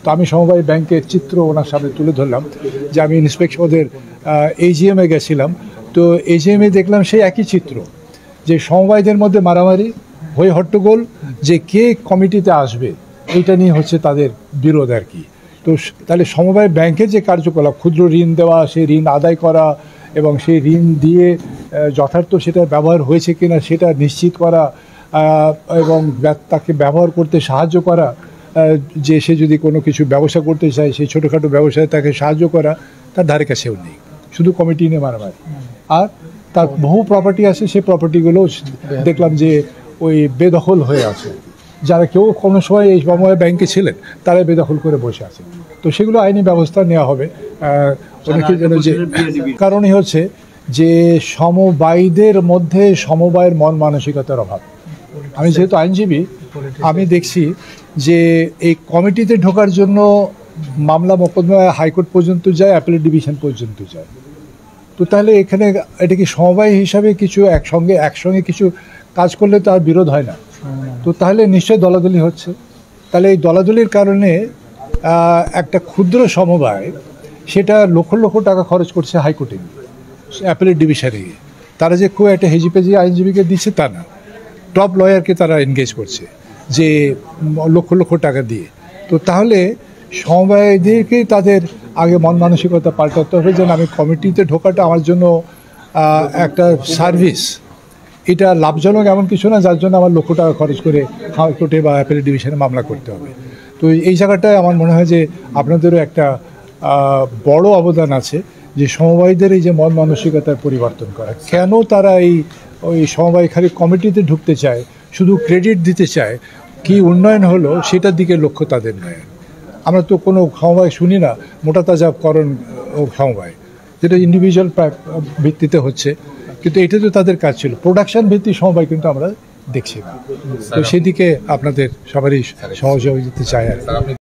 তো আমি সমবায় ব্যাংকের চিত্র ওনার সামনে তুলে ধরলাম যে আমি ইন্সপেকশন ওদের AGM-এ গেছিলাম। তো AGM-এ দেখলাম সেই একই চিত্র, যে সমবায়দের মধ্যে মারামারি, হই হট্টগোল, যে কে কমিটিতে আসবে এইটা নিয়ে হচ্ছে তাদের বিরোধ আর কি। তো তাহলে সমবায় ব্যাংকের যে কার্যকলাপ, ক্ষুদ্র ঋণ দেওয়া, সেই ঋণ আদায় করা এবং সেই ঋণ দিয়ে যথার্থ সেটা ব্যবহার হয়েছে কিনা সেটা নিশ্চিত করা এবং তাকে ব্যবহার করতে সাহায্য করা, যে সে যদি কোনো কিছু ব্যবসা করতে চায় সেই ছোটোখাটো ব্যবসায় তাকে সাহায্য করা, তার ধারে কাছেও নেই, শুধু কমিটি নিয়ে মারামারি। আর তার বহু প্রপার্টি আছে, সেই প্রপার্টিগুলো দেখলাম যে ওই বেদখল হয়ে আছে, যারা কেউ কোনো সময় এই সময় ব্যাংকে ছিলেন তারা বেদখল করে বসে আছে। তো সেগুলো আইনি ব্যবস্থা নেওয়া হবে। অনেকে যেন যে কারণই হচ্ছে যে সমবায়ীদের মধ্যে সমবায়ের মন মানসিকতার অভাব। আমি যেহেতু আইনজীবী, আমি দেখছি যে এই কমিটিতে ঢোকার জন্য মামলা মোকদ্দমা হাইকোর্ট পর্যন্ত যায়, অ্যাপিলেট ডিভিশন পর্যন্ত যায়। তো তাহলে এখানে এটা কি সমবায় হিসাবে কিছু একসঙ্গে কিছু কাজ করলে তো আর বিরোধ হয় না। তো তাহলে নিশ্চয়ই দলাদলি হচ্ছে। তাহলে এই দলাদলির কারণে একটা ক্ষুদ্র সমবায় সেটা লক্ষ লক্ষ টাকা খরচ করছে হাইকোর্টে, অ্যাপিলেট ডিভিশনে গিয়ে। তারা যে খুব একটা হেজিপেজি আইনজীবীকে দিচ্ছে তা না, টপ লয়ারকে তারা এনগেজ করছে যে লক্ষ লক্ষ টাকা দিয়ে। তো তাহলে সমবায়দেরকেই তাদের আগে মন মানসিকতা পাল্টাতে হবে, যেন আমি কমিটিতে ঢোকাটা আমার জন্য একটা সার্ভিস, এটা লাভজনক এমন কিছু না যার জন্য আমার লক্ষ টাকা খরচ করে হাইকোর্টে বা অ্যাপিলেট ডিভিশনে মামলা করতে হবে। তো এই জায়গাটায় আমার মনে হয় যে আপনাদেরও একটা বড় অবদান আছে, যে সমবায়ীদের এই যে মন মানসিকতার পরিবর্তন করা। কেন তারা ওই সমবায় খালি কমিটিতে ঢুকতে চায়, শুধু ক্রেডিট দিতে চায়, কি উন্নয়ন হলো সেটার দিকে লক্ষ্য তাদের নয়। আমরা তো কোনো সমবায় শুনি না মোটা তাজাকরণ সমবায়, যেটা ইন্ডিভিজুয়াল ভিত্তিতে হচ্ছে, কিন্তু এটা তো তাদের কাজ ছিল। প্রোডাকশন ভিত্তিক সমবায় কিন্তু আমরা দেখছি না। তো সেদিকে আপনাদের সবারই সহযোগিতা চাই আর কি।